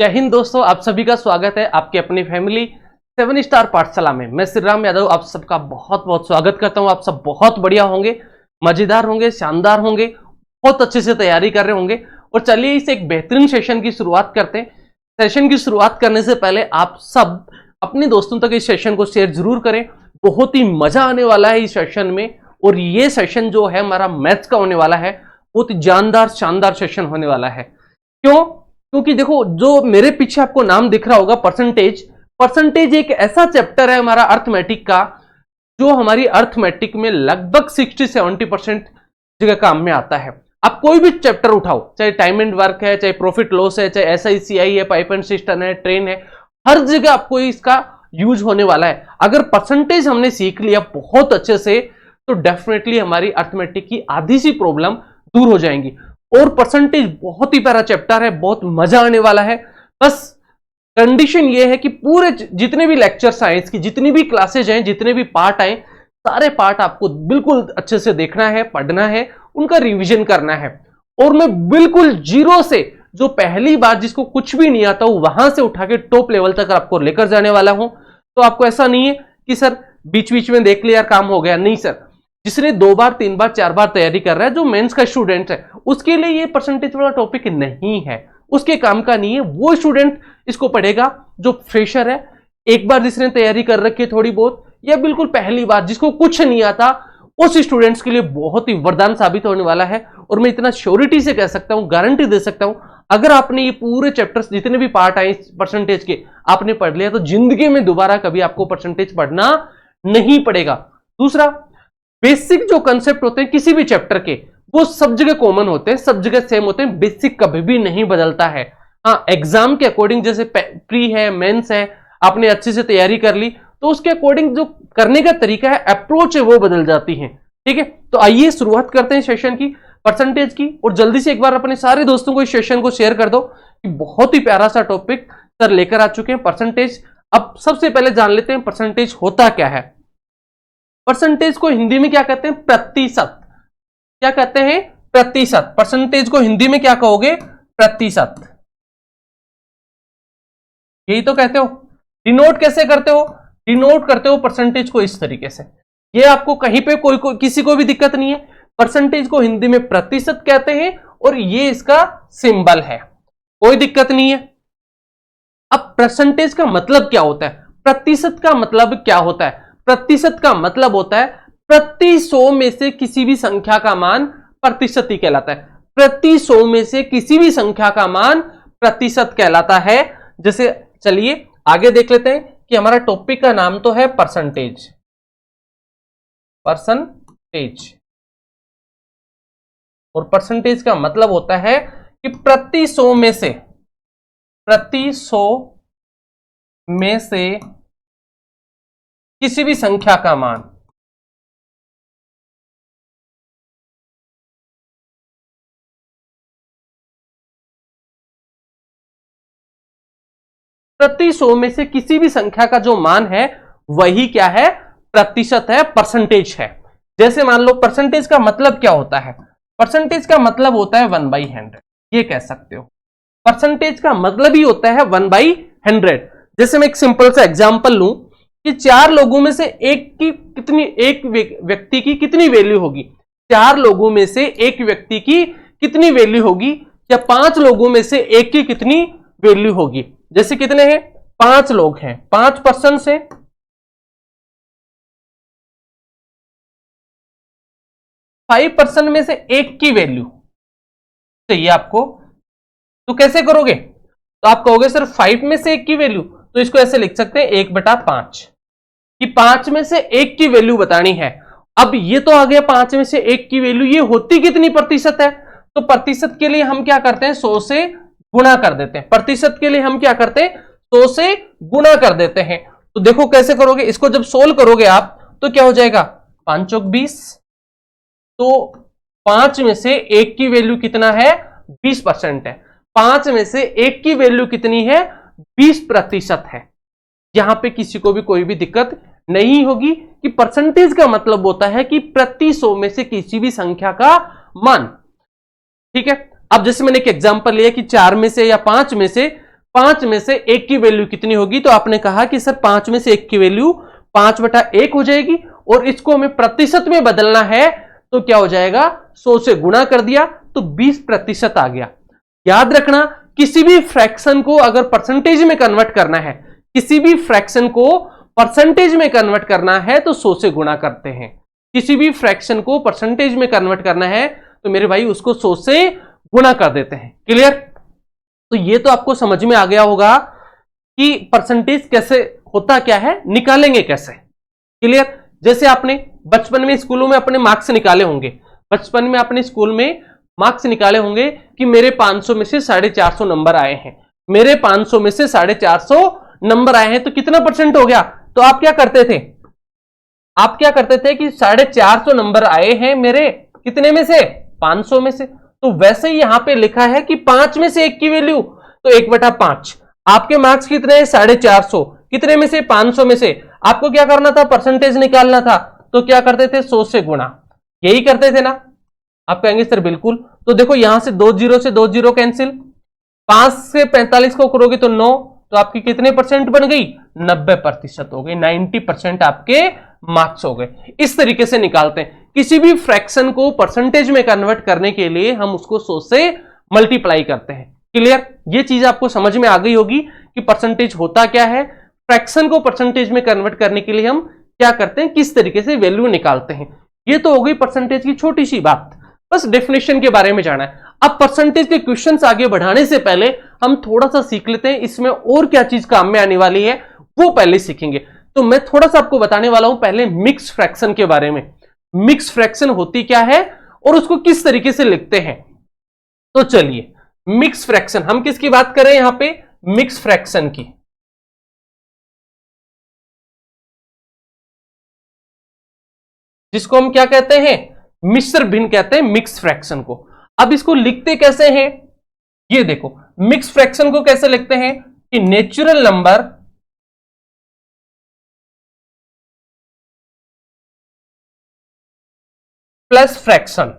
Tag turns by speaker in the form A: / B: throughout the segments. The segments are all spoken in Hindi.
A: जय हिंद दोस्तों, आप सभी का स्वागत है आपकी अपनी फैमिली 7 स्टार पाठशाला में। मैं श्री राम यादव आप सबका बहुत बहुत स्वागत करता हूं। आप सब बहुत बढ़िया होंगे, मजेदार होंगे, शानदार होंगे, बहुत अच्छे से तैयारी कर रहे होंगे। और चलिए इस एक बेहतरीन सेशन की शुरुआत करते हैं। सेशन की शुरुआत करने से पहले आप सब अपने दोस्तों तक इस सेशन को शेयर जरूर करें। बहुत ही मजा आने वाला है इस सेशन में। और ये सेशन जो है हमारा मैथ्स का होने वाला है, बहुत ही जानदार शानदार सेशन होने वाला है। क्यों? क्योंकि देखो, जो मेरे पीछे आपको नाम दिख रहा होगा परसेंटेज एक ऐसा चैप्टर है हमारा अर्थमेटिक का, जो हमारी अर्थमेटिक में लगभग 60-70% जगह काम में आता है। आप कोई भी चैप्टर उठाओ, चाहे टाइम एंड वर्क है, चाहे प्रॉफिट लॉस है, चाहे SICI है, पाइप एंड सिस्टम है, ट्रेन है, हर जगह आपको इसका यूज होने वाला है। अगर परसेंटेज हमने सीख लिया बहुत अच्छे से, तो डेफिनेटली हमारी अर्थमेटिक की आधी सी प्रॉब्लम दूर हो जाएंगी। और परसेंटेज बहुत ही प्यारा चैप्टर है, बहुत मजा आने वाला है। बस कंडीशन ये है कि पूरे जितने भी लेक्चर साइंस की जितनी भी क्लासेज हैं, जितने भी पार्ट आए, सारे पार्ट आपको बिल्कुल अच्छे से देखना है, पढ़ना है, उनका रिवीजन करना है। और मैं बिल्कुल जीरो से, जो पहली बार जिसको कुछ भी नहीं आता वहां से उठा के टॉप लेवल तक आपको लेकर जाने वाला हूं। तो आपको ऐसा नहीं है कि सर बीच बीच में देख लिया काम हो गया, नहीं सर। जिसने 2 बार 3 बार 4 बार तैयारी कर रहा है, जो मेंस का स्टूडेंट है, उसके लिए ये परसेंटेज वाला टॉपिक नहीं है, उसके काम का नहीं है। वो स्टूडेंट इसको पढ़ेगा जो फ्रेशर है, एक बार जिसने तैयारी कर रखी है थोड़ी बहुत, या बिल्कुल पहली बार जिसको कुछ नहीं आता, उस स्टूडेंट्स के लिए बहुत ही वरदान साबित होने वाला है। और मैं इतना श्योरिटी से कह सकता हूं, गारंटी दे सकता हूं, अगर आपने ये पूरे चैप्टर्स जितने भी पार्ट आए परसेंटेज के आपने पढ़ लिया, तो जिंदगी में दोबारा कभी आपको परसेंटेज पढ़ना नहीं पड़ेगा। दूसरा, बेसिक जो कंसेप्ट होते हैं किसी भी चैप्टर के, वो सब जगह कॉमन होते हैं, सब जगह सेम होते हैं। बेसिक कभी भी नहीं बदलता है। हाँ, एग्जाम के अकॉर्डिंग, जैसे प्री है, मेंस है, आपने अच्छे से तैयारी कर ली, तो उसके अकॉर्डिंग जो करने का तरीका है, अप्रोच है, वो बदल जाती है। ठीक है, तो आइए शुरुआत करते हैं सेशन की, परसेंटेज की। और जल्दी से एक बार अपने सारे दोस्तों को इस सेशन को शेयर कर दो कि बहुत ही प्यारा सा टॉपिक सर लेकर आ चुके हैं, परसेंटेज। अब सबसे पहले जान लेते हैं परसेंटेज होता क्या है। परसेंटेज को हिंदी में क्या कहते हैं? प्रतिशत। क्या कहते हैं? प्रतिशत। परसेंटेज को हिंदी में क्या कहोगे? प्रतिशत। यही तो कहते हो। डिनोट कैसे करते हो? डिनोट करते हो परसेंटेज को इस तरीके से। ये आपको कहीं पे किसी को भी दिक्कत नहीं है। परसेंटेज को हिंदी में प्रतिशत कहते हैं और ये इसका सिंबल है, कोई दिक्कत नहीं है। अब परसेंटेज का मतलब क्या होता है? प्रतिशत का मतलब क्या होता है? प्रतिशत का मतलब होता है प्रति 100 में से किसी भी संख्या का मान प्रतिशत ही कहलाता है। प्रति 100 में से किसी भी संख्या का मान प्रतिशत कहलाता है। जैसे चलिए आगे देख लेते हैं कि हमारा टॉपिक का नाम तो है परसेंटेज। परसेंटेज, और परसेंटेज का मतलब होता है कि प्रति 100 में से, प्रति 100 में से किसी भी संख्या का मान, प्रति 100 में से किसी भी संख्या का जो मान है वही क्या है? प्रतिशत है, परसेंटेज है। जैसे मान लो परसेंटेज का मतलब क्या होता है? परसेंटेज का मतलब होता है 1/100, ये कह सकते हो। परसेंटेज का मतलब ही होता है 1/100। जैसे मैं एक सिंपल सा एग्जांपल लूं कि 4 लोगों में से एक व्यक्ति की कितनी वैल्यू होगी? 4 लोगों में से एक व्यक्ति की कितनी वैल्यू होगी? या 5 लोगों में से एक की कितनी वैल्यू होगी? जैसे कितने हैं? 5 लोग हैं, 5% से 5% में से एक की वैल्यू चाहिए आपको, तो कैसे करोगे? तो आप कहोगे सर 5 में से एक की वैल्यू, तो इसको ऐसे लिख सकते हैं 1/5, कि 5 में से एक की वैल्यू बतानी है। अब ये तो आ गया 5 में से एक की वैल्यू, ये होती कितनी प्रतिशत है? तो प्रतिशत के लिए हम क्या करते हैं? 100 से गुणा कर देते हैं। प्रतिशत के लिए हम क्या करते हैं? 100 से गुणा कर देते हैं। तो देखो कैसे करोगे इसको, जब सोल्व करोगे आप तो क्या हो जाएगा? 5 चौक 20, तो 5 में से एक की वैल्यू कितना है? 20% है। 5 में से एक की वैल्यू कितनी है? 20% है। यहां पे किसी को भी कोई भी दिक्कत नहीं होगी कि परसेंटेज का मतलब होता है कि प्रति 100 में से किसी भी संख्या का मान। ठीक है, अब जैसे मैंने एक एग्जांपल लिया कि 4 में से या 5 में से 5 में से 1 की वैल्यू कितनी होगी? तो आपने कहा कि सर 5 में से 1 की वैल्यू 5/1 हो जाएगी और इसको हमें प्रतिशत में बदलना है तो क्या हो जाएगा? 100 से गुणा कर दिया तो 20% आ गया। याद रखना, किसी भी फ्रैक्शन को अगर परसेंटेज में कन्वर्ट करना है, किसी भी फ्रैक्शन को परसेंटेज में कन्वर्ट करना है तो 100 से गुणा करते हैं। किसी भी फ्रैक्शन को परसेंटेज में कन्वर्ट करना है तो मेरे भाई उसको 100 से गुणा कर देते हैं। क्लियर? तो ये तो आपको समझ में आ गया होगा कि परसेंटेज कैसे होता क्या है, निकालेंगे कैसे। क्लियर? जैसे आपने बचपन में स्कूलों में अपने मार्क्स निकाले होंगे, बचपन में अपने स्कूल में मार्क्स निकाले होंगे कि मेरे 500 में से 450 नंबर आए हैं, मेरे 500 में से 450 नंबर आए हैं, तो कितना परसेंट हो गया? तो आप क्या करते थे? आप क्या करते थे कि 450 नंबर आए हैं मेरे, कितने में से? 500 में से। तो वैसे ही यहां पे लिखा है कि 5 में से 1 की वैल्यू तो 1/5। आपके मार्क्स कितने हैं? 450। कितने में से? 500 में से। आपको क्या करना था? परसेंटेज निकालना था। तो क्या करते थे? 100 से गुणा। यही करते थे ना? आप कहेंगे सर बिल्कुल। तो देखो यहां से 2 जीरो से 2 जीरो कैंसिल, 5 से 45 को करोगे तो 9, तो आपकी कितने परसेंट बन गई? 90% हो गई। 90% आपके मार्क्स हो गए। इस तरीके से निकालते हैं। किसी भी फ्रैक्शन को परसेंटेज में कन्वर्ट करने के लिए हम उसको 100 से मल्टीप्लाई करते हैं। क्लियर? ये चीज आपको समझ में आ गई होगी कि परसेंटेज होता क्या है, फ्रैक्शन को परसेंटेज में कन्वर्ट करने के लिए हम क्या करते हैं, किस तरीके से वैल्यू निकालते हैं। ये तो हो गई परसेंटेज की छोटी सी बात, बस डेफिनेशन के बारे में जाना है। अब परसेंटेज के क्वेश्चंस आगे बढ़ाने से पहले हम थोड़ा सा सीख लेते हैं इसमें और क्या चीज काम में आने वाली है, वो पहले सीखेंगे। तो मैं थोड़ा सा आपको बताने वाला हूं पहले मिक्स फ्रैक्शन के बारे में। मिक्स फ्रैक्शन होती क्या है और उसको किस तरीके से लिखते हैं। तो चलिए, मिक्स फ्रैक्शन, हम किसकी बात करें यहां पे? मिक्स फ्रैक्शन की। जिसको हम क्या कहते हैं? मिश्र भिन्न कहते हैं मिक्स फ्रैक्शन को। अब इसको लिखते कैसे हैं? ये देखो, मिक्स फ्रैक्शन को कैसे लिखते हैं कि नेचुरल नंबर प्लस फ्रैक्शन,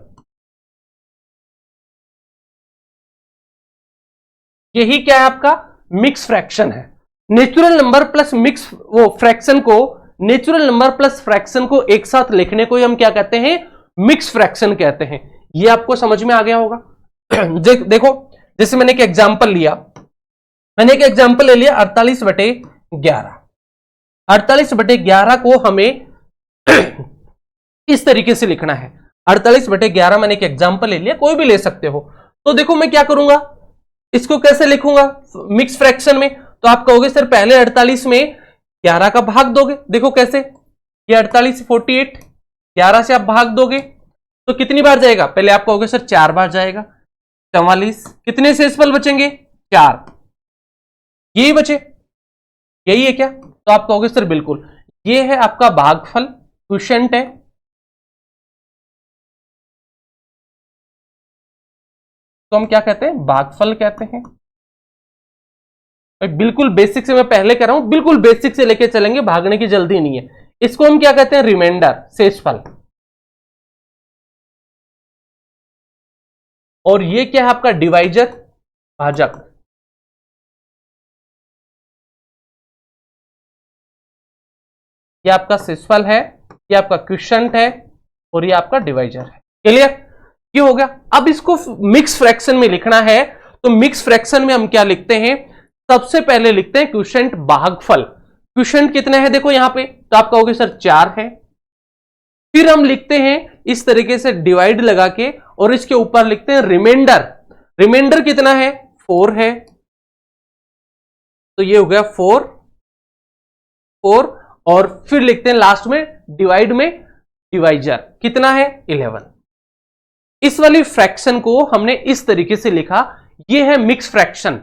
A: यही क्या है आपका? मिक्स फ्रैक्शन है। नेचुरल नंबर प्लस मिक्स वो फ्रैक्शन को, नेचुरल नंबर प्लस फ्रैक्शन को एक साथ लिखने को हम क्या कहते हैं? मिक्स फ्रैक्शन कहते हैं। ये आपको समझ में आ गया होगा। देखो, जैसे मैंने एक एग्जांपल लिया, मैंने एक एग्जांपल ले लिया 48/11। 48/11 को हमें इस तरीके से लिखना है। 48/11 मैंने एक एग्जांपल ले लिया, कोई भी ले सकते हो। तो देखो मैं क्या करूंगा, इसको कैसे लिखूंगा मिक्स फ्रैक्शन में? तो आप कहोगे सर पहले 48 में 11 का भाग दोगे। देखो कैसे, ये 48 48, 11 से आप भाग दोगे तो कितनी बार जाएगा? पहले आप कहोगे सर 4 बार जाएगा। 44, कितने शेषफल बचेंगे? 4, यही बचे, यही है क्या? तो आप कहोगे सर बिल्कुल, ये है आपका भागफल, क्वोशिएंट है। तो हम क्या कहते हैं? भागफल कहते हैं। बिल्कुल बेसिक से मैं पहले कर रहा हूं, बिल्कुल बेसिक से लेके चलेंगे, भागने की जल्दी नहीं है। इसको हम क्या कहते हैं? रिमाइंडर, शेषफल। और ये क्या है आपका? डिवाइजर, भाजक। ये आपका शेषफल है, ये आपका क्वोशिएंट है और ये आपका डिवाइजर है। क्लियर? ये हो गया। अब इसको मिक्स फ्रैक्शन में लिखना है तो मिक्स फ्रैक्शन में हम क्या लिखते हैं? सबसे पहले लिखते हैं क्वोशिएंट भागफल। क्वोशिएंट कितना है देखो यहां पे, तो आप कहोगे सर 4 है। फिर हम लिखते हैं इस तरीके से डिवाइड लगा के और इसके ऊपर लिखते हैं रिमाइंडर। रिमाइंडर कितना है? 4 है। तो ये हो गया 4 और फिर लिखते हैं लास्ट में डिवाइड में डिवाइजर, कितना है? 11। इस वाली फ्रैक्शन को हमने इस तरीके से लिखा, ये है मिक्स फ्रैक्शन।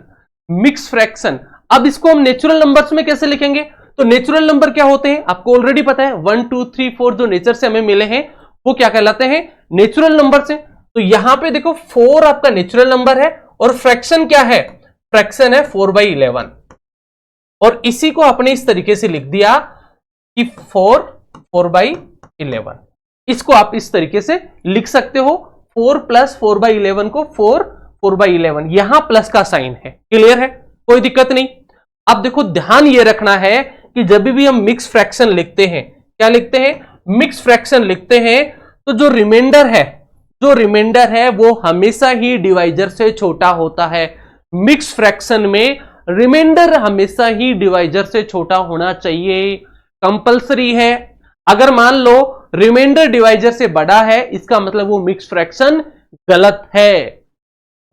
A: Mix fraction. अब इसको हम नेचुरल नंबर्स में कैसे लिखेंगे? तो नेचुरल नंबर क्या होते हैं आपको ऑलरेडी पता है, 1 2 3 4 जो नेचर से हमें मिले हैं वो क्या कहलाते हैं? नेचुरल नंबर से। तो यहां पे देखो 4 आपका नेचुरल नंबर है और फ्रैक्शन क्या है? फ्रैक्शन है 4/11। और इसी को आपने इस तरीके से लिख दिया कि 4/11। इसको आप इस तरीके से लिख सकते हो, 4 + 4/11 को 4/11। यहां प्लस का साइन है। क्लियर है? कोई दिक्कत नहीं। अब देखो ध्यान ये रखना है कि जब भी हम मिक्स फ्रैक्शन लिखते हैं, क्या लिखते हैं, मिक्स फ्रैक्शन लिखते हैं, तो जो रिमाइंडर है वो हमेशा ही डिवाइजर से छोटा होता है। मिक्स फ्रैक्शन में रिमाइंडर हमेशा ही डिवाइजर से छोटा होना चाहिए, कंपलसरी है। अगर मान लो रिमाइंडर डिवाइजर से बड़ा है, इसका मतलब वो मिक्स फ्रैक्शन गलत है।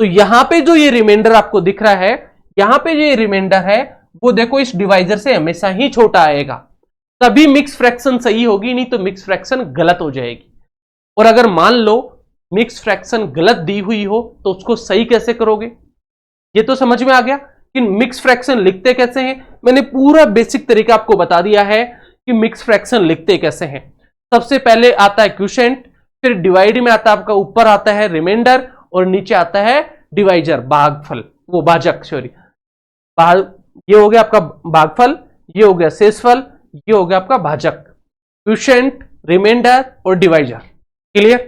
A: तो यहां पे जो ये रिमाइंडर आपको दिख रहा है, यहां पे ये रिमाइंडर है वो देखो इस डिवाइजर से हमेशा ही छोटा आएगा, तभी मिक्स फ्रैक्शन सही होगी, नहीं तो मिक्स फ्रैक्शन गलत हो जाएगी। और अगर मान लो मिक्स फ्रैक्शन गलत दी हुई हो तो उसको सही कैसे करोगे, ये तो समझ में आ गया कि मिक्स फ्रैक्शन लिखते कैसे हैं। मैंने पूरा बेसिक तरीका आपको बता दिया है कि मिक्स फ्रैक्शन लिखते कैसे हैं। सबसे पहले आता है क्वोशिएंट, फिर डिवाइड में आता है आपका, ऊपर आता है रिमाइंडर और नीचे आता है डिवाइजर, भागफल, वो भाजक, सॉरी, ये हो गया आपका भागफल, ये हो गया शेषफल, ये हो गया आपका भाजक। क्वोशिएंट, रिमाइंडर और डिवाइजर, क्लियर,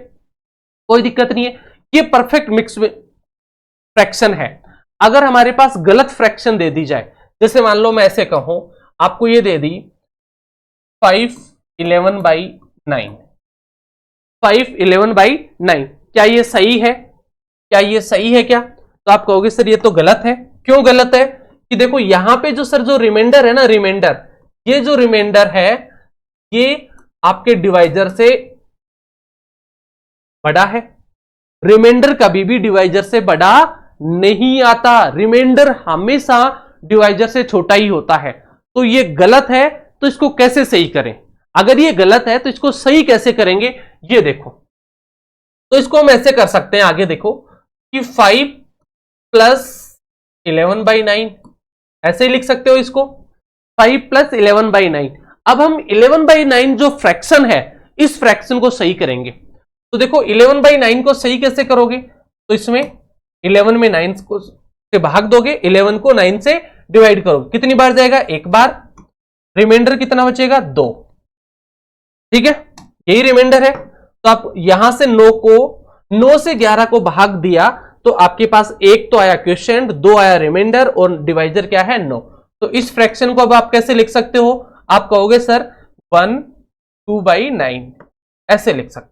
A: कोई दिक्कत नहीं है। ये परफेक्ट मिक्स फ्रैक्शन है। अगर हमारे पास गलत फ्रैक्शन दे दी जाए, जैसे मान लो मैं ऐसे कहूं, आपको ये दे दी 5/11/9, 5/11/9, क्या ये सही है, क्या ये सही है क्या? तो आप कहोगे सर ये तो गलत है। क्यों गलत है? कि देखो यहां पे जो सर जो रिमाइंडर है ना, रिमाइंडर, ये जो रिमाइंडर है ये आपके डिवाइजर से बड़ा है। रिमाइंडर कभी भी डिवाइजर से बड़ा नहीं आता, रिमाइंडर हमेशा डिवाइजर से छोटा ही होता है। तो ये गलत है, तो इसको कैसे सही करें? अगर ये गलत है तो इसको सही कैसे करेंगे, ये देखो। तो इसको हम ऐसे कर सकते हैं, आगे देखो कि 5+11/9, ऐसे ही लिख सकते हो इसको, 5+11/9। अब हम 11/9 जो फ्रैक्शन है, इस फ्रैक्शन को सही करेंगे। तो देखो 11/9 को सही कैसे करोगे, तो इसमें 11 में 9 को से भाग दोगे, 11 को 9 से डिवाइड करोगे, कितनी बार जाएगा, एक बार, रिमाइंडर कितना बचेगा, 2, ठीक है, यही रिमाइंडर है। तो आप यहां से 9 से 11 को भाग दिया तो आपके पास एक तो आया क्वोशिएंट, 2 आया रिमाइंडर और डिवाइजर क्या है, 9। तो इस फ्रैक्शन को अब आप कैसे लिख सकते हो, आप कहोगे सर 1/2/9, ऐसे लिख सकते।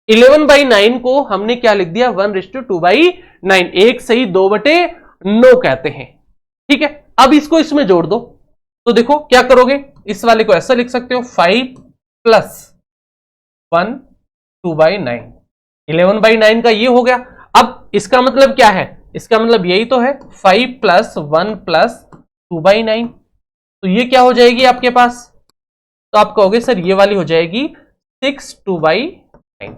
A: 11/9 को हमने क्या लिख दिया, 1/2/9, एक सही 2/9 कहते हैं, ठीक है। अब इसको इसमें जोड़ दो, तो देखो क्या करोगे, इस वाले को ऐसा लिख सकते हो, 5+1/2/9, 11/9 का ये हो गया। अब इसका मतलब क्या है, इसका मतलब यही तो है, 5+1+2/9, तो ये क्या हो जाएगी आपके पास, तो आप कहोगे सर ये वाली हो जाएगी 6/2/9,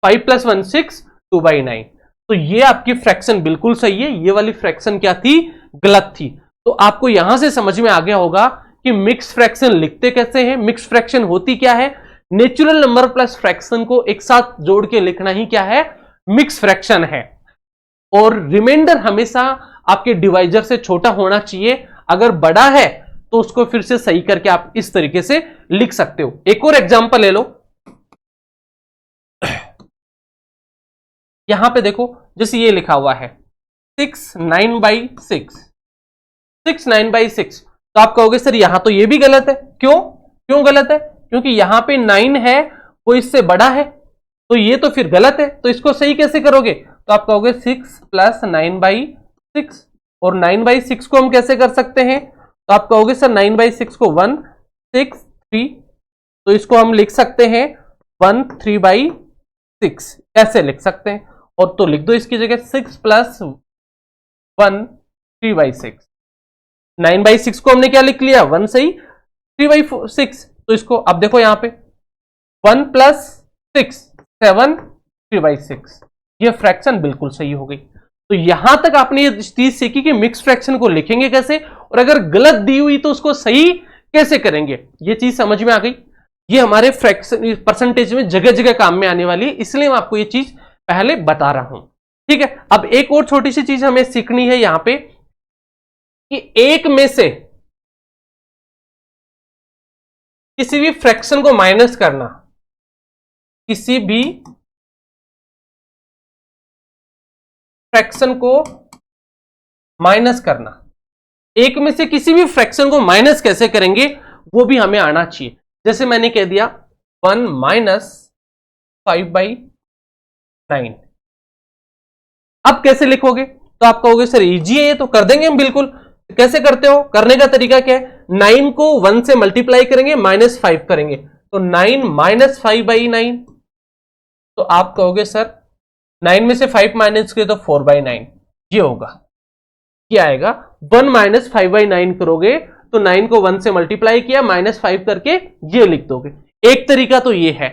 A: 5+1 6, 2/9। तो ये आपकी फ्रैक्शन बिल्कुल सही है, ये वाली फ्रैक्शन क्या थी, गलत थी। तो आपको यहां से समझ में आ गया होगा कि मिक्स फ्रैक्शन लिखते कैसे हैं। मिक्स फ्रैक्शन होती क्या है, नेचुरल नंबर प्लस फ्रैक्शन को एक साथ जोड़ के लिखना ही क्या है, मिक्स फ्रैक्शन है। और रिमाइंडर हमेशा आपके डिवाइजर से छोटा होना चाहिए, अगर बड़ा है तो उसको फिर से सही करके आप इस तरीके से लिख सकते हो। एक और एग्जांपल ले लो, यहां पे देखो जैसे ये लिखा हुआ है 6/9/6, 6/9/6, तो आप कहोगे सर यहां तो ये भी गलत है। क्यों गलत है, क्योंकि यहां पे 9 है वो इससे बड़ा है, तो ये तो फिर गलत है। तो इसको सही कैसे करोगे, तो आप कहोगे 6+9/6, और 9/6 को हम कैसे कर सकते हैं, तो आप कहोगे सर 9/6 को 1 6 3, तो इसको हम लिख सकते हैं 1/3/6, ऐसे लिख सकते हैं। और तो लिख दो इसकी जगह 6+1 3/6, 9/6 को हमने क्या लिख लिया, 1 सही, 3/6। तो इसको अब देखो यहां पे 1+6 7 3/6, ये फ्रैक्शन बिल्कुल सही हो गई। तो यहां तक आपने ये चीज सीखी कि मिक्स फ्रैक्शन को लिखेंगे कैसे, और अगर गलत दी हुई तो उसको सही कैसे करेंगे, ये चीज समझ में आ गई। ये हमारे फ्रैक्शन परसेंटेज में जगह जगह काम में आने वाली है, इसलिए मैं आपको ये चीज पहले बता रहा हूं, ठीक है। अब एक और छोटी सी चीज हमें सीखनी है यहां पे, कि एक में से किसी भी फ्रैक्शन को माइनस करना, किसी भी फ्रैक्शन को माइनस करना, एक में से किसी भी फ्रैक्शन को माइनस कैसे करेंगे वो भी हमें आना चाहिए। जैसे मैंने कह दिया 1 माइनस 5/9। अब कैसे लिखोगे? तो आप कहोगे सर इजी है ये तो, कर देंगे हम बिल्कुल। कैसे करते हो? करने का तरीका क्या है? 9 को 1 से मल्टीप्लाई करेंगे, -5 करेंगे, तो 9 माइनस 5/9। तो आप कहोगे सर 9 में से 5 माइनस किए तो 4/9, ये होगा। क्या आएगा? 1 माइनस 5/9 करोगे तो 9 को 1 से मल्टीप्लाई किया, -5 करके ये लिख दोगे। एक तरीका तो ये है।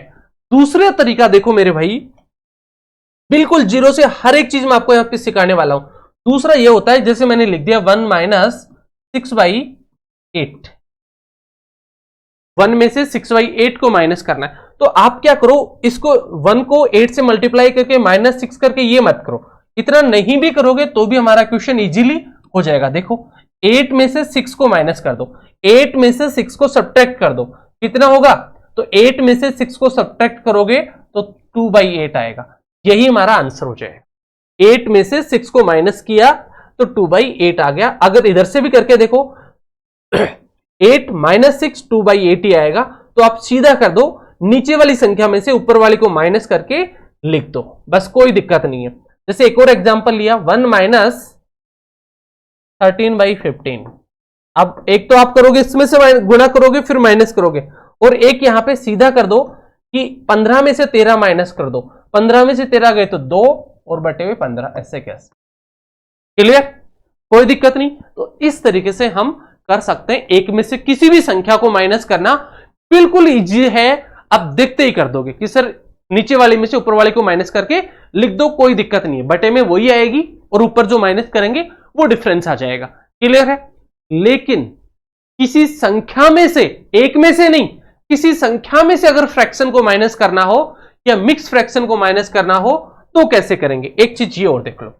A: दूसरा तरीका देखो मेरे भाई, बिल्कुल जीरो से हर एक चीज मैं आपको यहां पे सिखाने वाला हूं। दूसरा ये होता है, जैसे मैंने लिख दिया 1 माइनस 6/8, 1 में से 6/8 को माइनस करना है। तो आप क्या करो, इसको 1 को 8 से मल्टीप्लाई करके -6 करके ये मत करो। इतना नहीं भी करोगे तो भी हमारा क्वेश्चन इजीली हो जाएगा। देखो 8 में से 6 को माइनस कर दो, 8 में से 6 को सब्ट्रैक्ट कर दो, कितना होगा? तो 8 में से 6 को सब्ट्रैक्ट करोगे तो 2/8 आएगा। यही हमारा आंसर हो जाएगा। 8 में से 6 को माइनस किया तो 2/8 आ गया। अगर इधर से भी करके देखो 8 माइनस 6 2/8 ही आएगा। तो आप सीधा कर दो, नीचे वाली संख्या में से ऊपर वाली को माइनस करके लिख दो, बस कोई दिक्कत नहीं है। जैसे एक और एग्जांपल लिया 1 माइनस 13/15। अब एक तो आप करोगे इसमें से गुणा करोगे फिर माइनस करोगे, और एक यहां पे सीधा कर दो कि 15 में से 13 माइनस कर दो। 15 में से 13 गए तो 2 और बटे हुए 15, ऐसे कैसे? क्लियर? कोई दिक्कत नहीं। तो इस तरीके से हम कर सकते हैं। एक में से किसी भी संख्या को माइनस करना बिल्कुल इजी है। अब देखते ही कर दोगे कि सर नीचे वाले में से ऊपर वाले को माइनस करके लिख दो, कोई दिक्कत नहीं है। बटे में वही आएगी और ऊपर जो माइनस करेंगे वो डिफरेंस आ जाएगा। क्लियर है? लेकिन किसी संख्या में से, एक में से नहीं, किसी संख्या में से अगर फ्रैक्शन को माइनस करना हो या मिक्स फ्रैक्शन को माइनस करना हो तो कैसे करेंगे? एक चीज ये और देख लो।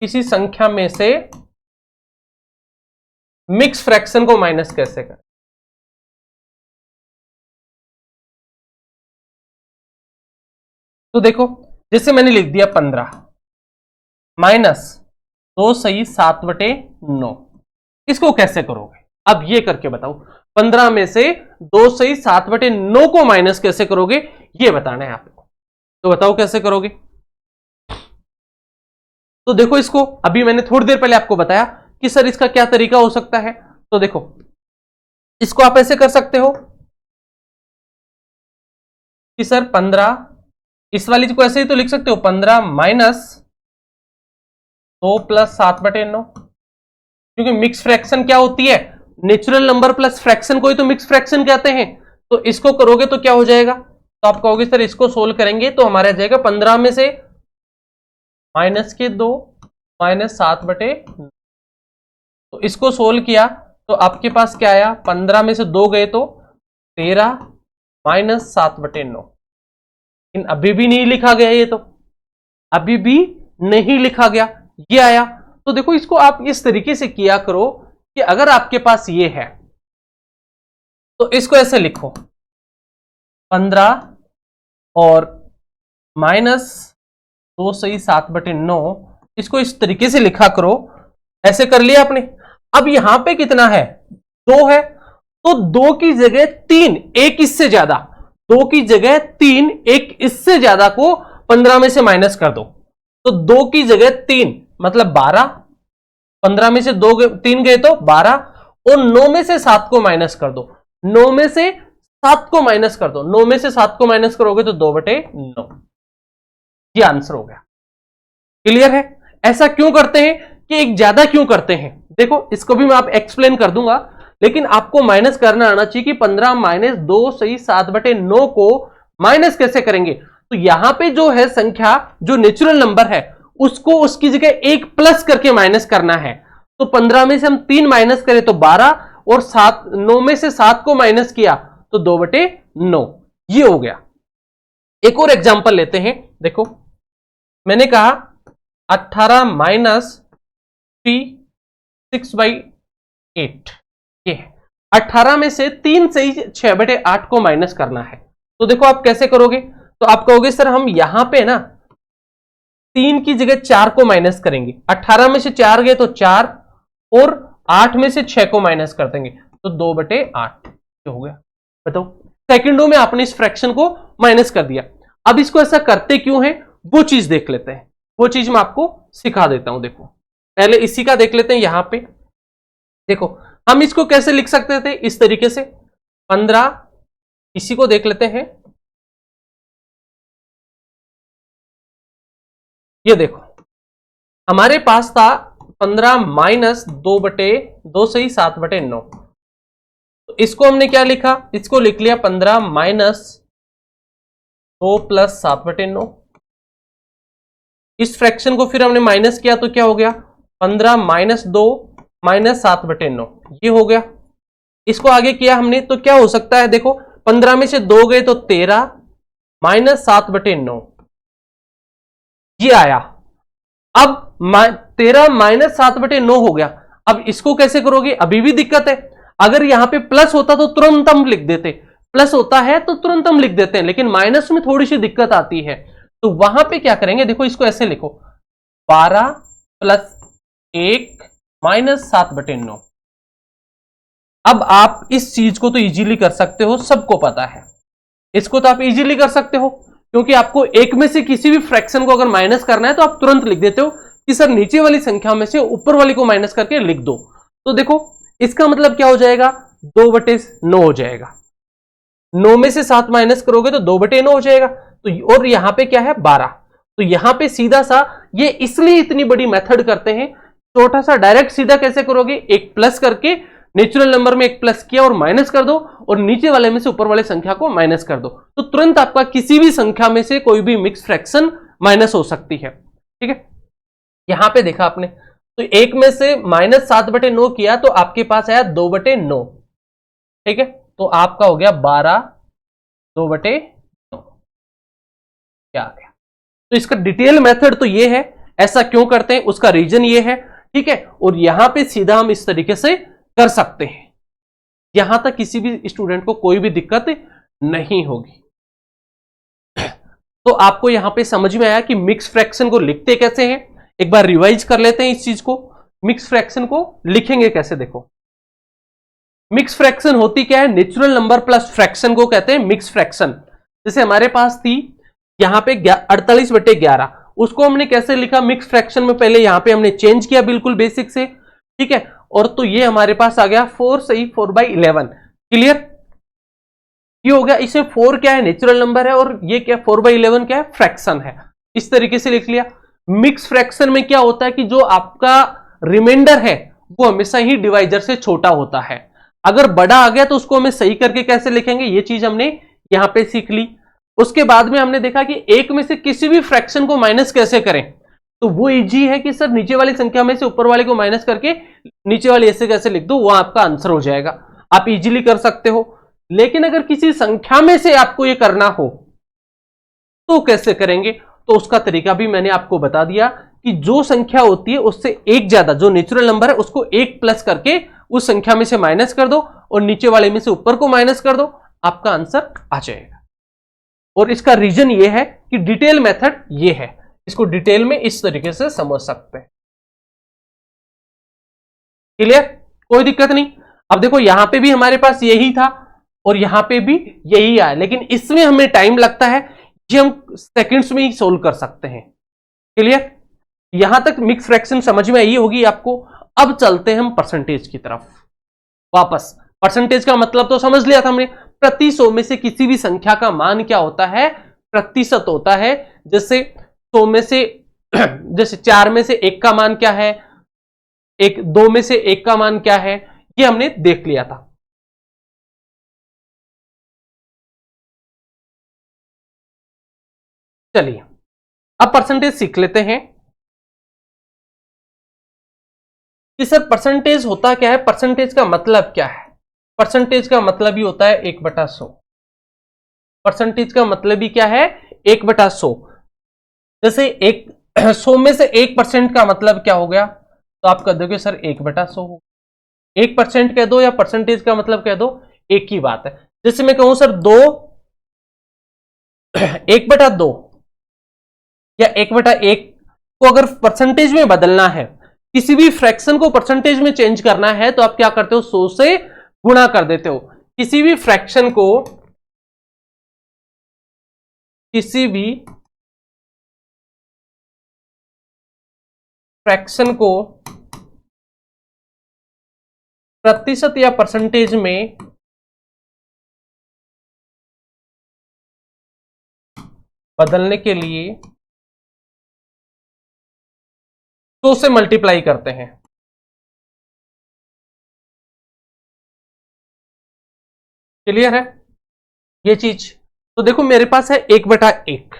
A: किसी संख्या में से मिक्स फ्रैक्शन को माइनस कैसे करें? तो देखो जैसे मैंने लिख दिया 15 माइनस 2 सही 7/9, इसको कैसे करोगे? अब ये करके बताओ। 15 में से 2 सही 7/9 को माइनस कैसे करोगे ये बताना है आपको। तो बताओ कैसे करोगे? तो देखो इसको, अभी मैंने थोड़ी देर पहले आपको बताया कि सर इसका क्या तरीका हो सकता है। तो देखो इसको आप ऐसे कर सकते हो कि सर 15, इस वाली को ऐसे ही तो लिख सकते हो 15 माइनस 2 प्लस 7/9, क्योंकि मिक्स फ्रैक्शन क्या होती है? नेचुरल नंबर प्लस फ्रैक्शन को ही तो मिक्स फ्रैक्शन कहते हैं। तो इसको करोगे तो क्या हो जाएगा? तो आप कहोगे सर इसको सोल्व करेंगे तो हमारा जाएगा 15 में से माइनस के 2 माइनस 7/9। तो इसको सोल्व किया तो आपके पास क्या आया? 15 में से 2 गए तो 13 माइनस 7/9। लेकिन अभी भी नहीं लिखा गया, ये तो अभी भी नहीं लिखा गया, ये आया। तो देखो इसको आप इस तरीके से किया करो कि अगर आपके पास ये है तो इसको ऐसे लिखो 15 और माइनस 2 सही 7/9, इसको इस तरीके से लिखा करो। ऐसे कर लिया आपने। अब यहां पे कितना है? 2 है, तो 2 की जगह 3, एक इससे ज्यादा, 2 की जगह 3, एक इससे ज्यादा को 15 में से माइनस कर दो। तो 2 की जगह 3 मतलब 12, 15 में से 3 गए तो 12, और 9 में से 7 को माइनस कर दो। 9 में से 7 को माइनस कर दो, 9 में से 7 को माइनस करोगे तो 2/9। ये आंसर हो गया। क्लियर है? ऐसा क्यों करते हैं कि एक ज्यादा क्यों करते हैं? देखो इसको भी मैं आप एक्सप्लेन कर दूंगा, लेकिन आपको माइनस करना आना चाहिए कि 15 माइनस 2 सही 7/9 को माइनस कैसे करेंगे। तो यहां पे जो है संख्या, जो नेचुरल नंबर है, उसको उसकी जगह 1 प्लस करके माइनस करना है। तो 15 में से हम 3 माइनस करें तो 12, और 9 में से 7 को माइनस किया तो 2/9, ये हो गया। एक और एग्जांपल लेते हैं। देखो मैंने कहा 18 माइनस 6/8, ये 18 में से 3 से ही 6/8 को माइनस करना है। तो देखो आप कैसे करोगे? तो आप कहोगे सर हम यहां पे ना 3 की जगह 4 को माइनस करेंगे, 18 में से 4 गए तो 4 और 8 में से 6 को माइनस कर देंगे तो 2/8 हो गया। बताओ, सेकंडों में आपने इस फ्रैक्शन को माइनस कर दिया। अब इसको ऐसा करते क्यों है वो चीज देख लेते हैं, वो चीज मैं आपको सिखा देता हूं। देखो पहले इसी का देख लेते हैं। यहां पे देखो हम इसको कैसे लिख सकते थे, इस तरीके से 15, इसी को देख लेते हैं। ये देखो हमारे पास था 15 माइनस 2/2 सही 7/9। तो इसको हमने क्या लिखा, इसको लिख लिया 15 माइनस 2 प्लस 7/9। इस फ्रैक्शन को फिर हमने माइनस किया तो क्या हो गया, 15 माइनस 2 माइनस 7/9 ये हो गया। इसको आगे किया हमने तो क्या हो सकता है, देखो 15 में से 2 गए तो 13 माइनस 7/9 ये आया। अब 13 माइनस 7/9 हो गया। अब इसको कैसे करोगे, अभी भी दिक्कत है। अगर यहां पे प्लस होता तो तुरंत हम लिख देते, प्लस होता है तो तुरंत हम लिख देते हैं, लेकिन माइनस में थोड़ी सी दिक्कत आती है। तो वहां पे क्या करेंगे, देखो इसको ऐसे लिखो 12 प्लस 1 माइनस 7/9। अब आप इस चीज को तो इजीली कर सकते हो, सबको पता है। इसको तो आप इजीली कर सकते हो क्योंकि आपको एक में से किसी भी फ्रैक्शन को अगर माइनस करना है तो आप तुरंत लिख देते हो कि सर नीचे वाली संख्या में से ऊपर वाली को माइनस करके लिख दो। तो देखो इसका मतलब क्या हो जाएगा, 2/9 हो जाएगा। 9 में से 7 माइनस करोगे तो 2/9 हो जाएगा। तो और यहां पे क्या है 12। तो यहां पे सीधा सा, ये इसलिए इतनी बड़ी मेथड करते हैं, छोटा सा डायरेक्ट सीधा कैसे करोगे, एक प्लस करके नेचुरल नंबर में एक प्लस किया और माइनस कर दो और नीचे वाले में से ऊपर वाले संख्या को माइनस कर दो, तो तुरंत आपका किसी भी संख्या में से कोई भी मिक्स फ्रैक्शन माइनस हो सकती है। ठीक है, यहां पे देखा आपने तो एक में से माइनस 7/9 किया तो आपके पास आया 2/9। ठीक है, तो आपका हो गया 12 2/9 क्या आ गया। तो इसका डिटेल मेथड तो ये है, ऐसा क्यों करते हैं उसका रीजन ये है। ठीक है, और यहां पे सीधा हम इस तरीके से कर सकते हैं, यहां तक किसी भी स्टूडेंट को कोई भी दिक्कत नहीं होगी। तो आपको यहां पे समझ में आया कि मिक्स फ्रैक्शन को लिखते कैसे हैं। एक बार रिवाइज कर लेते हैं इस चीज को, मिक्स फ्रैक्शन को लिखेंगे कैसे। देखो मिक्स फ्रैक्शन होती क्या है, नेचुरल नंबर प्लस फ्रैक्शन को कहते हैं मिक्स फ्रैक्शन। जैसे हमारे पास थी यहां पे 48/11, उसको हमने कैसे लिखा मिक्स फ्रैक्शन में, पहले यहां पे हमने चेंज किया बिल्कुल बेसिक से। ठीक है, और तो ये हमारे पास आ गया 4 सही 4/11। क्लियर, ये हो गया। इसमें 4 क्या है, नेचुरल नंबर है, और ये क्या 4/11 क्या है, फ्रैक्शन है। इस तरीके से लिख लिया। मिक्स फ्रैक्शन में क्या होता है कि जो आपका रिमाइंडर है वो हमेशा ही डिवाइजर से छोटा होता है। अगर बड़ा आ गया तो उसको हमें सही करके कैसे लिखेंगे, ये चीज हमने यहां पे सीख ली। उसके बाद में हमने देखा कि एक में से किसी भी फ्रैक्शन को माइनस कैसे करें, तो वो इजी है कि सर नीचे वाली संख्या में से ऊपर वाले को माइनस करके नीचे वाली ऐसे कैसे लिख दो, वो आपका आंसर हो जाएगा। आप इजीली कर सकते हो। लेकिन अगर किसी संख्या में से आपको ये करना हो तो कैसे करेंगे, तो उसका तरीका भी मैंने आपको बता दिया कि जो संख्या होती है उससे एक ज्यादा जो नेचुरल नंबर है उसको एक प्लस करके उस संख्या में से माइनस कर दो और नीचे वाले में से ऊपर को माइनस कर दो, आपका आंसर आ जाएगा। और इसका रीजन ये है कि डिटेल मेथड ये है, इसको डिटेल में इस तरीके से समझ सकते हैं। क्लियर, कोई दिक्कत नहीं। अब देखो यहां पे भी हमारे पास यही था और यहां पे भी यही आया, लेकिन इसमें हमें टाइम लगता है, ये हम सेकंड्स में ही सोल्व कर सकते हैं। क्लियर, यहां तक मिक्स फ्रैक्शन समझ में आई होगी आपको। अब चलते हैं हम परसेंटेज की तरफ वापस। परसेंटेज का मतलब तो समझ लिया था हमने, प्रति 100 में से किसी भी संख्या का मान क्या होता है, प्रतिशत होता है। जैसे 100 में से जैसे 4 में से 1 का मान क्या है, 2 में से 1 का मान क्या है, ये हमने देख लिया था। चलिए अब परसेंटेज सीख लेते हैं कि सर परसेंटेज होता क्या है, परसेंटेज का मतलब क्या है। परसेंटेज का मतलब ही होता है 1/100। परसेंटेज का मतलब ही क्या है, 1/100। जैसे 100 में से 1% का मतलब क्या हो गया, तो आप कह दोगे सर 1/100 हो। 1% कह दो या परसेंटेज का मतलब कह दो, एक ही बात है। जैसे मैं कहूं सर 2 1/2 या 1/1 को अगर परसेंटेज में बदलना है, किसी भी फ्रैक्शन को परसेंटेज में चेंज करना है, तो आप क्या करते हो, 100 से गुणा कर देते हो। किसी भी फ्रैक्शन को प्रतिशत या परसेंटेज में बदलने के लिए 100 से मल्टीप्लाई करते हैं। क्लियर है ये चीज? तो देखो मेरे पास है 1/1,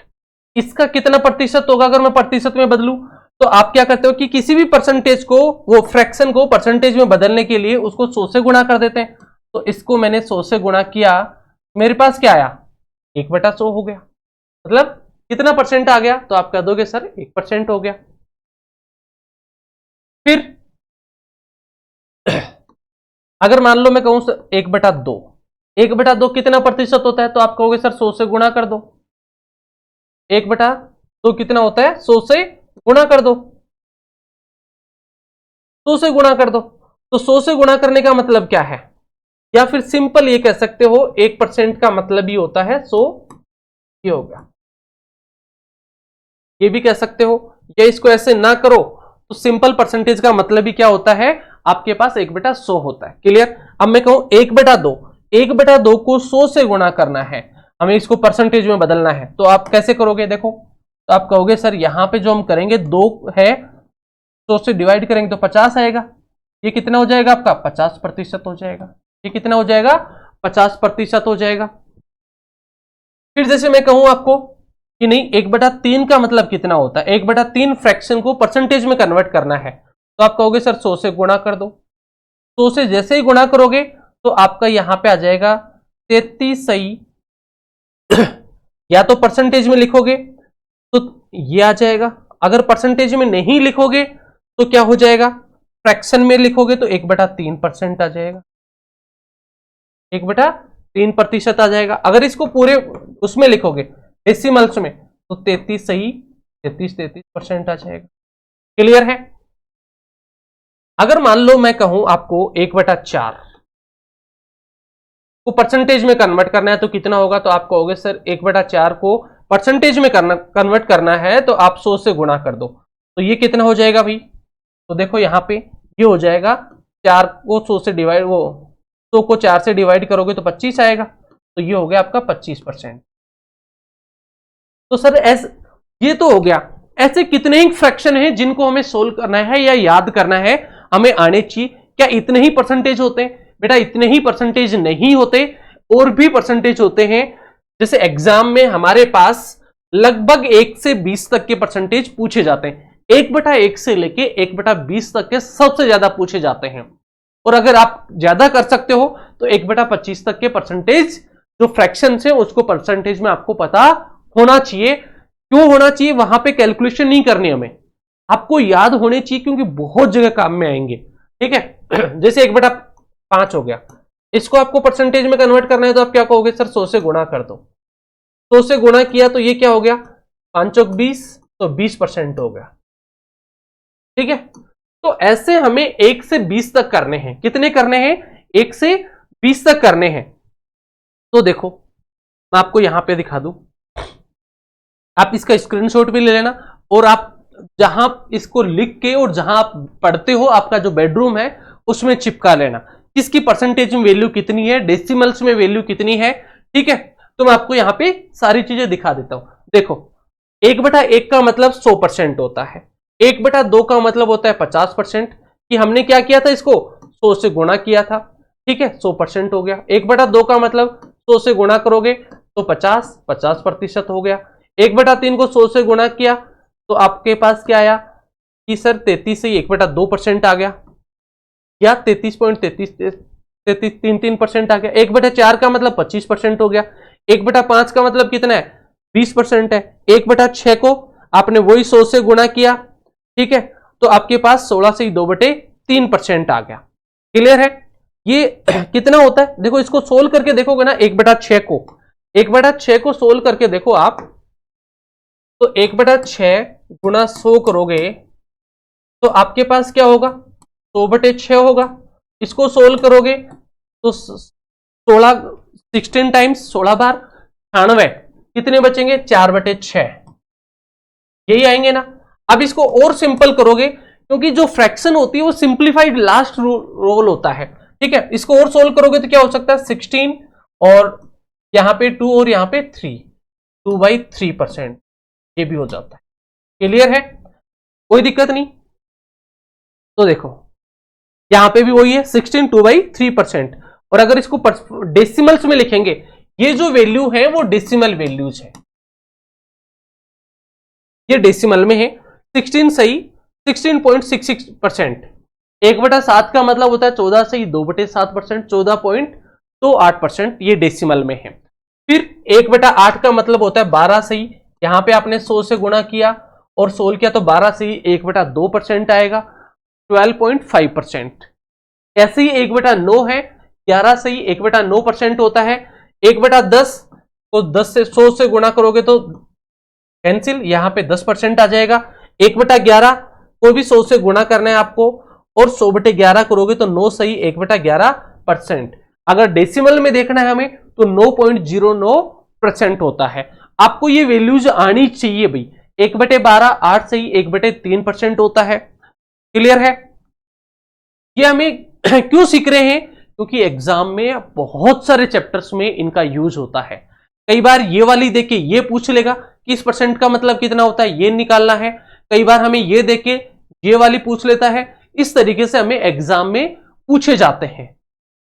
A: इसका कितना प्रतिशत होगा अगर मैं प्रतिशत में बदलूं? तो आप क्या करते हो कि किसी भी परसेंटेज को, वो फ्रैक्शन को परसेंटेज में बदलने के लिए उसको 100 से गुणा कर देते हैं। तो इसको मैंने 100 से गुणा किया, मेरे पास क्या आया, 1/100 हो गया। मतलब कितना परसेंट आ गया? तो आप कह दोगे सर 1% हो गया। फिर अगर मान लो मैं कहूं 1/2, 1/2 कितना प्रतिशत होता है? तो आप कहोगे सर 100 से गुणा कर दो। 1/2 कितना होता है? 100 से गुणा कर दो, 100 से गुणा कर दो। तो 100 से गुणा करने का मतलब क्या है? या फिर सिंपल ये कह सकते हो 1% का मतलब ही होता है 100, ये हो गया। ये भी कह सकते हो, या इसको ऐसे ना करो तो सिंपल परसेंटेज का मतलब ही क्या होता है, आपके पास 1/100 होता है। क्लियर? अब मैं कहूं 1/2, 1/2 को 100 से गुणा करना है, हमें इसको परसेंटेज में बदलना है, तो आप कैसे करोगे? देखो, तो आप कहोगे सर यहां पे जो हम करेंगे 2 है, 100 से डिवाइड करेंगे तो 50 आएगा। ये कितना हो जाएगा आपका? 50% हो जाएगा। ये कितना हो जाएगा? 50% हो जाएगा। फिर जैसे मैं कहूं आपको कि नहीं 1/3 का मतलब कितना होता है, 1/3 फ्रैक्शन को परसेंटेज में कन्वर्ट करना है, तो आप कहोगे सर 100 से गुणा कर दो। 100 से जैसे ही गुणा करोगे तो आपका यहां पे आ जाएगा 33 सही। या तो परसेंटेज में लिखोगे तो ये आ जाएगा, अगर परसेंटेज में नहीं लिखोगे तो क्या हो जाएगा, फ्रैक्शन में लिखोगे तो 1/3% आ जाएगा, 1/3% आ जाएगा। अगर इसको पूरे उसमें लिखोगे डेसिमल्स में तो 33 सही, 33% आ जाएगा। क्लियर है? अगर मान लो मैं कहूं आपको 1/4 को परसेंटेज में कन्वर्ट करना है तो कितना होगा? तो आप कहोगे सर 1/4 को परसेंटेज में कन्वर्ट करना है तो आप 100 से गुणा कर दो। तो ये कितना हो जाएगा भाई? तो देखो यहां पे ये हो जाएगा, 4 को 100 से डिवाइड, वो 100 को 4 से डिवाइड करोगे तो 25 आएगा, तो ये हो गया आपका 25%। तो सर ये तो हो गया। ऐसे कितने ही फ्रैक्शन हैं जिनको हमें सोल्व करना है या याद करना है, हमें आने चाहिए। क्या इतने ही परसेंटेज होते हैं? बेटा इतने ही परसेंटेज नहीं होते, और भी परसेंटेज होते हैं। जैसे एग्जाम में हमारे पास लगभग 1 से 20 तक के परसेंटेज पूछे जाते हैं। 1/1 से लेके 1/20 तक के सबसे ज्यादा पूछे जाते हैं। और अगर आप ज्यादा कर सकते हो तो 1/25 तक के परसेंटेज जो फ्रैक्शन है उसको परसेंटेज में आपको पता होना चाहिए। क्यों होना चाहिए? वहां पे कैलकुलेशन नहीं करनी हमें, आपको याद होने चाहिए, क्योंकि बहुत जगह काम में आएंगे। ठीक है? जैसे 1/5 हो गया, इसको आपको परसेंटेज में कन्वर्ट करना है तो आप क्या कहोगे? सर 100 से गुणा कर दो। 100 से गुणा किया तो ये क्या हो गया? 5 चौक 20, तो 20% हो गया। ठीक है? तो ऐसे हमें 1 से 20 तक करने हैं। कितने करने हैं? 1 से 20 तक करने हैं। तो देखो मैं आपको यहां पे दिखा दूं, आप इसका स्क्रीनशॉट भी ले लेना, और आप जहां इसको लिख के और जहां आप पढ़ते हो आपका जो बेडरूम है उसमें चिपका लेना, किसकी परसेंटेज में वैल्यू कितनी है, डेसिमल्स में वैल्यू कितनी है। ठीक है? तो मैं आपको यहां पे सारी चीजें दिखा देता हूं। देखो 1/1 का मतलब 100% होता है, 1/2 का मतलब होता है 50%, कि हमने क्या किया था, इसको 100 से गुणा किया था। ठीक है? 100% हो गया। 1/2 का मतलब 100 से गुणा करोगे तो 50% हो गया। 1/3 को 100 से गुणा किया तो आपके पास क्या आया कि सर 33 से 1/2% आ गया, या 33.33% आ गया। 1/4 का मतलब 25% हो गया। 1/5 का मतलब कितना है? 20% है। 1/6 को आपने वही 100 से गुणा किया, ठीक है, तो आपके पास 16 से 2/3% आ गया। क्लियर है? ये कितना होता है? देखो इसको सोल्व करके देखोगे ना 1/6 को, 1/6 को सोल्व करके देखो आप, तो 1/6 गुना 100 करोगे तो आपके पास क्या होगा, 100/6 होगा। इसको सोल्व करोगे तो 16 टाइम्स 16 बार 98, कितने बचेंगे, 4/6, यही आएंगे ना। अब इसको और सिंपल करोगे, क्योंकि जो फ्रैक्शन होती है वो सिंप्लीफाइड लास्ट रोल होता है, ठीक है। इसको और सोल्व करोगे तो क्या हो सकता है, 16 और यहां पे 2 और यहां पे 3, 2/3%, ये भी हो जाता है। क्लियर है, कोई दिक्कत नहीं। तो देखो यहां पे भी वही है, 16 2/3%। और अगर इसको डेसिमल्स में लिखेंगे, ये जो वैल्यू है वो डेसिमल वैल्यूज है, ये डेसिमल में है। 16 सही 16.66%। 1/7 का मतलब होता है 14 सही 2/7%, 14.28%, ये डेसिमल में है। फिर 1/8 का मतलब होता है 12 सही, यहां पे आपने 100 से गुणा किया और सोल्व किया तो 12 सही 1/2% आएगा, 12.5%। ऐसे ही 1/9 है, 11 सही 1/9% होता है। 1/10 को 10 से 100 से गुणा करोगे तो कैंसिल, यहां पे 10% आ जाएगा। 1/11 को भी 100 से गुणा करना है आपको, और 100/11 करोगे तो 9 सही 1/11%। अगर डेसिमल में देखना है हमें तो 9.09% होता है। आपको ये वैल्यूज आनी चाहिए भाई। 1/12 8 सही 1/3% होता है। क्लियर है, ये हमें क्यों सीख रहे हैं, क्योंकि एग्जाम में बहुत सारे चैप्टर्स में इनका यूज होता है। कई बार ये वाली देख के ये पूछ लेगा कि इस परसेंट का मतलब कितना होता है, ये निकालना है। कई बार हमें ये देख के ये वाली पूछ लेता है। इस तरीके से हमें एग्जाम में पूछे जाते हैं।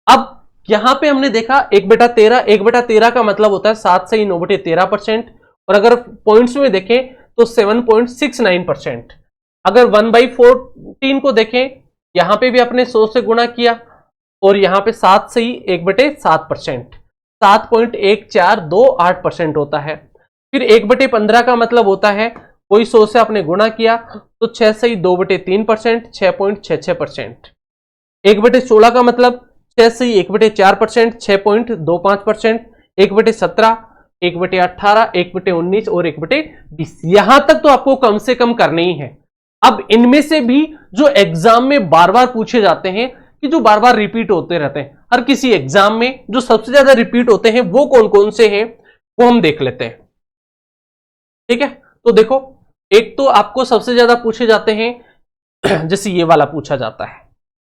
A: अब यहां पे हमने देखा 1/13, 1/13 का मतलब होता है 7 से 9/13%। और अगर पॉइंट्स में देखें तो 7.69%। अगर 1/14 को देखें, यहां पे भी आपने 100 से गुणा किया और यहां पे 7 से ही 1/7%, 7.1428% होता है। फिर 1/15 का मतलब होता है वही 100 से आपने गुणा किया तो 6 से ही 2/3%, 6.66%। 1/16 का मतलब 6 से ही 1/4%, 6.25%। 1/17, 1/18, 1/19 और 1/20, यहां तक तो आपको कम से कम करने ही है। अब इनमें से भी जो एग्जाम में बार बार पूछे जाते हैं, कि जो बार बार रिपीट होते रहते हैं हर किसी एग्जाम में, जो सबसे ज्यादा रिपीट होते हैं वो कौन कौन से हैं, वो हम देख लेते हैं। ठीक है, तो देखो एक तो आपको सबसे ज्यादा पूछे जाते हैं, जैसे ये वाला पूछा जाता है,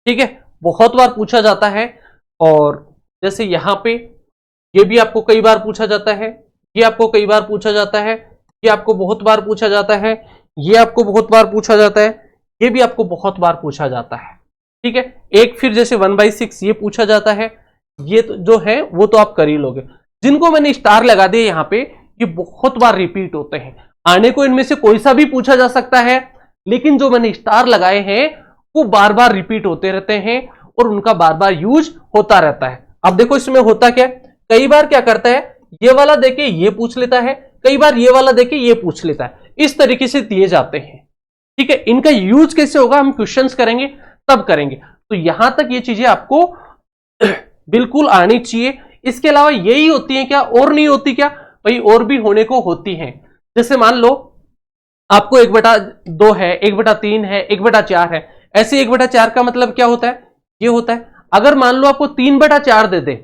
A: ठीक है, बहुत बार पूछा जाता है। और जैसे यहां पे ये भी आपको कई बार पूछा जाता है, ये आपको कई बार पूछा जाता है, ये आपको बहुत बार पूछा जाता है, ये आपको बहुत बार पूछा जाता है, ये भी आपको बहुत बार पूछा जाता है। ठीक है, एक फिर जैसे 1/6 ये पूछा जाता है, ये तो जो है वो तो आप कर ही लोगे। जिनको मैंने स्टार लगा दिए यहां पे, ये बहुत बार रिपीट होते हैं। आने को इनमें से कोई सा भी पूछा जा सकता है, लेकिन जो मैंने स्टार लगाए हैं वो बार बार रिपीट होते रहते हैं और उनका बार बार यूज होता रहता है। अब देखो इसमें होता क्या, कई बार क्या करता है, ये वाला देके ये पूछ लेता है, कई बार ये वाला देके ये पूछ लेता है, इस तरीके से दिए जाते हैं। ठीक है, इनका यूज कैसे होगा हम क्वेश्चंस करेंगे तब करेंगे। तो यहां तक ये चीजें आपको बिल्कुल आनी चाहिए। इसके अलावा यही होती है क्या, और नहीं होती क्या, भाई और भी होने को होती हैं। जैसे मान लो आपको 1/2 है, 1/3 है, 1/4 है। ऐसे 1/4 का मतलब क्या होता है, ये होता है अगर मान लो आपको 3/4 दे दे,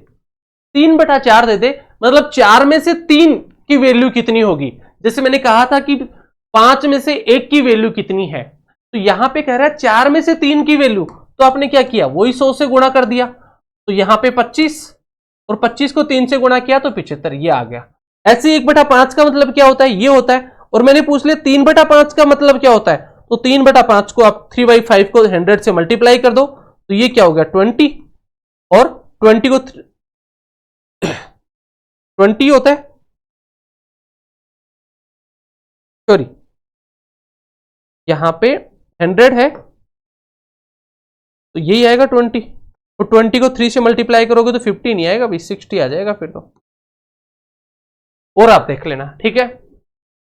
A: 3/4 दे दे, मतलब 4 में से 3 की वैल्यू कितनी होगी। जैसे मैंने कहा था कि 5 में से 1 की वैल्यू कितनी है, तो यहां पे कह रहा है 4 में से 3 की वैल्यू, तो आपने क्या किया, वही 100 से गुणा कर दिया, तो यहां पे 25 और 25 को 3 से गुणा किया तो 75, ये आ गया। ऐसे 1/5 का मतलब क्या होता है, ये होता है। और मैंने पूछ लिया 3/5 का मतलब क्या होता है, तो 3/5 को आप 3/5 को 100 से मल्टीप्लाई कर दो, तो ये क्या हो गया 20, और 20 को 20 होता है, सॉरी यहां पे 100 है तो यही आएगा 20, तो 20 को 3 से मल्टीप्लाई करोगे तो 50 नहीं आएगा भाई, 60 आ जाएगा फिर तो। और आप देख लेना, ठीक है।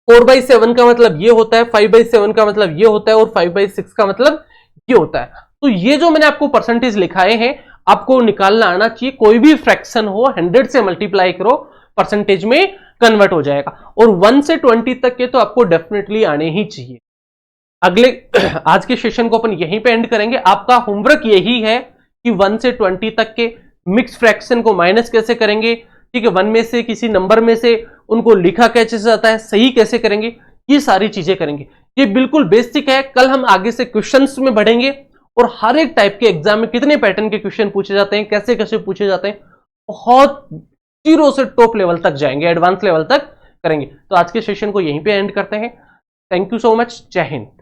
A: 4/7 का मतलब ये होता है, 5/7 का मतलब ये होता है, और 5/6 का मतलब ये होता है। तो ये जो मैंने आपको परसेंटेज लिखाए हैं, आपको निकालना आना चाहिए। कोई भी फ्रैक्शन हो 100 से मल्टीप्लाई करो, परसेंटेज में कन्वर्ट हो जाएगा। और 1 से 20 तक के तो आपको डेफिनेटली आने ही चाहिए। अगले आज के सेशन को अपन यहीं पे एंड करेंगे। आपका होमवर्क यही है कि 1 से 20 तक के मिक्स फ्रैक्शन को माइनस कैसे करेंगे, ठीक है, 1 में से किसी नंबर में से उनको लिखा कैसे जाता है, सही कैसे करेंगे, ये सारी चीजें करेंगे। ये बिल्कुल बेसिक है। कल हम आगे से क्वेश्चंस में बढ़ेंगे और हर एक टाइप के एग्जाम में कितने पैटर्न के क्वेश्चन पूछे जाते हैं, कैसे कैसे पूछे जाते हैं, बहुत जीरो से टॉप लेवल तक जाएंगे, एडवांस लेवल तक करेंगे। तो आज के सेशन को यहीं पे एंड करते हैं। Thank you so much. जय हिंद।